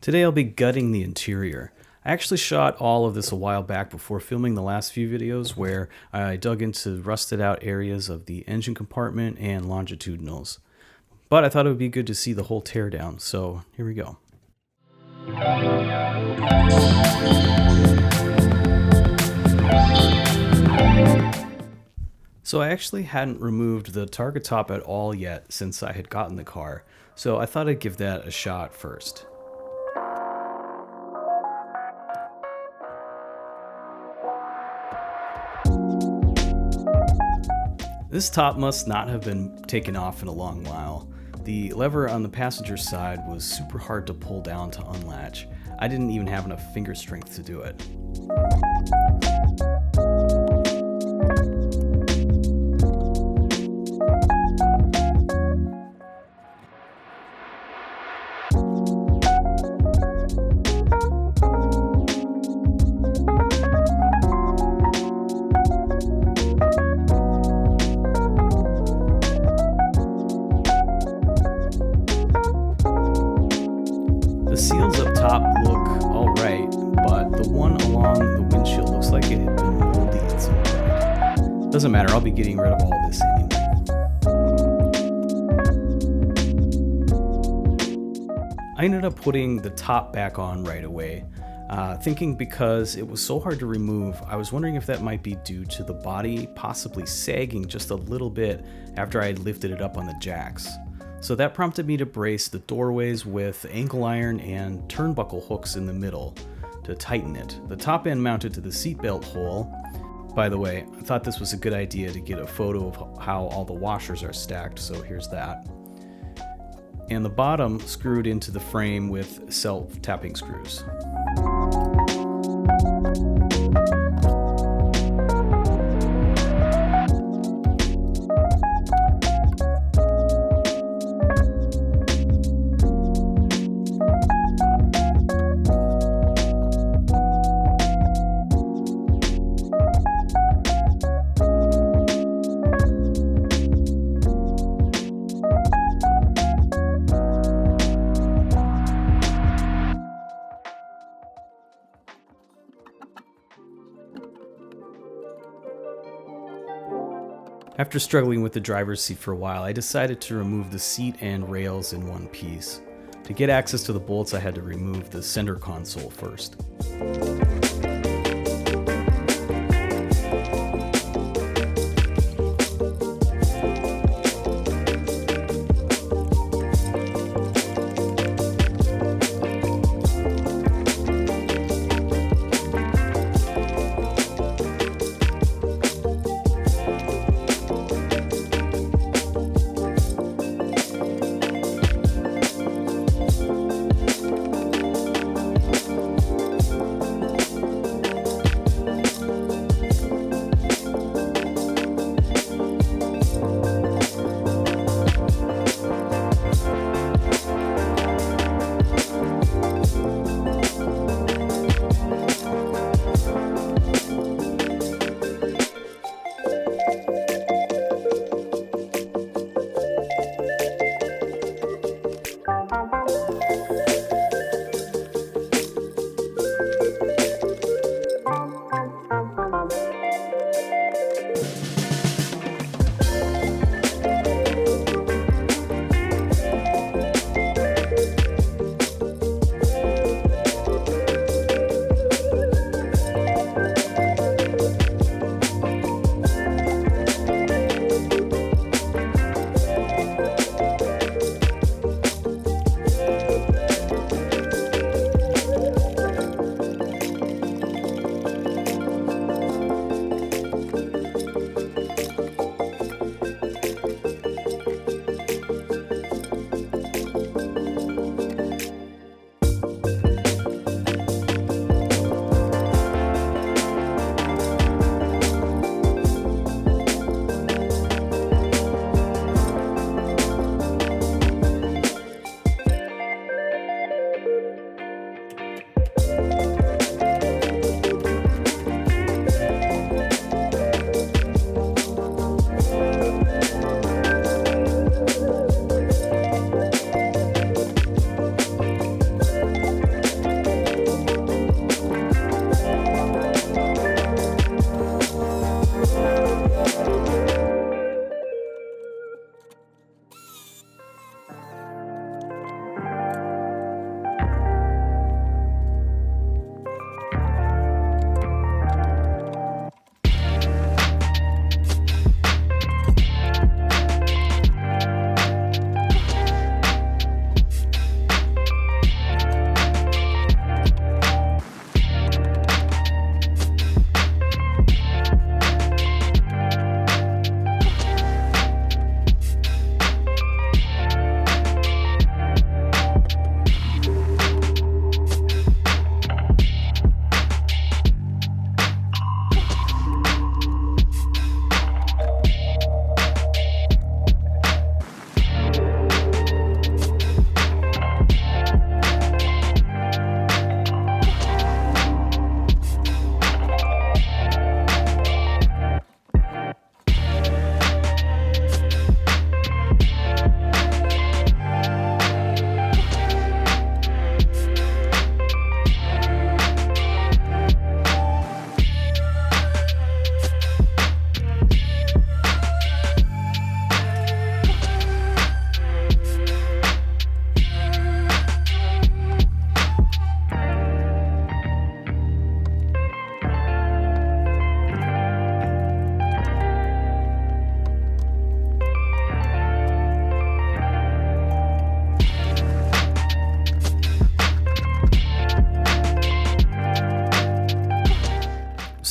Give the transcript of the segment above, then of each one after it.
Today I'll be gutting the interior. I actually shot all of this a while back before filming the last few videos where I dug into rusted out areas of the engine compartment and longitudinals. But I thought it would be good to see the whole teardown, so here we go. So I actually hadn't removed the target top at all yet since I had gotten the car, so I thought I'd give that a shot first. This top must not have been taken off in a long while. The lever on the passenger side was super hard to pull down to unlatch. I didn't even have enough finger strength to do it. The seals up top look alright, but the one along the windshield looks like it had been moldy at some point. Doesn't matter, I'll be getting rid of all this anyway. I ended up putting the top back on right away, thinking because it was so hard to remove, I was wondering if that might be due to the body possibly sagging just a little bit after I had lifted it up on the jacks. So that prompted me to brace the doorways with angle iron and turnbuckle hooks in the middle to tighten it. The top end mounted to the seatbelt hole. By the way, I thought this was a good idea to get a photo of how all the washers are stacked, so here's that. And the bottom screwed into the frame with self-tapping screws. After struggling with the driver's seat for a while, I decided to remove the seat and rails in one piece. To get access to the bolts, I had to remove the center console first.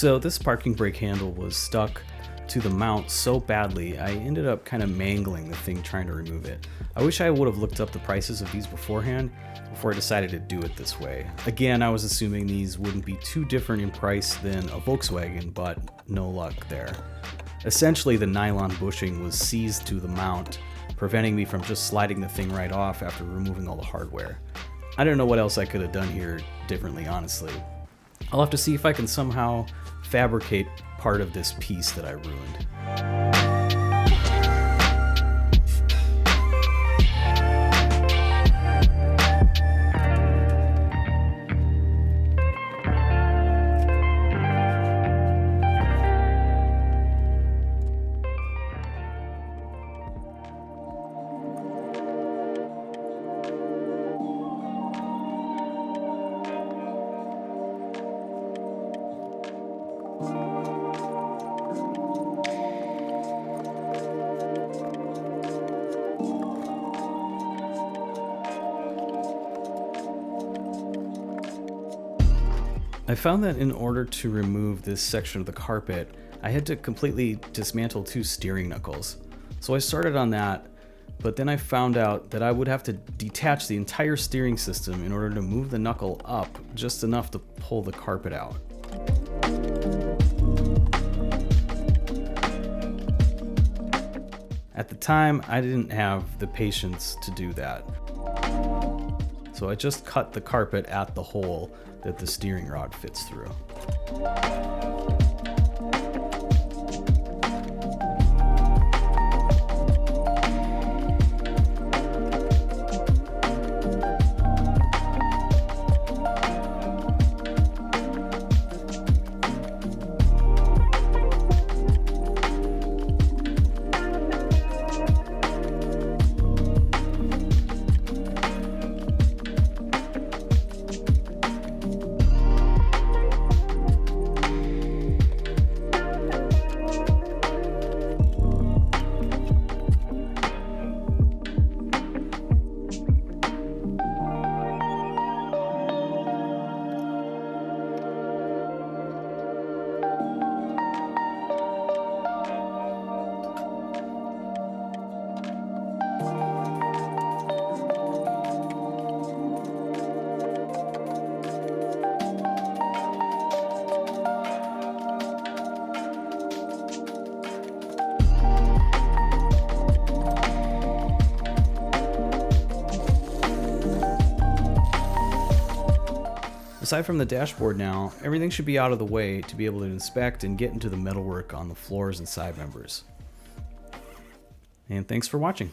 So this parking brake handle was stuck to the mount so badly, I ended up kind of mangling the thing trying to remove it. I wish I would have looked up the prices of these beforehand before I decided to do it this way. Again, I was assuming these wouldn't be too different in price than a Volkswagen, but no luck there. Essentially, the nylon bushing was seized to the mount, preventing me from just sliding the thing right off after removing all the hardware. I don't know what else I could have done here differently, honestly. I'll have to see if I can somehow fabricate part of this piece that I ruined. I found that in order to remove this section of the carpet, I had to completely dismantle 2 steering knuckles. So I started on that, but then I found out that I would have to detach the entire steering system in order to move the knuckle up just enough to pull the carpet out. At the time, I didn't have the patience to do that. So I just cut the carpet at the hole that the steering rod fits through. Aside from the dashboard now, everything should be out of the way to be able to inspect and get into the metalwork on the floors and side members. And thanks for watching.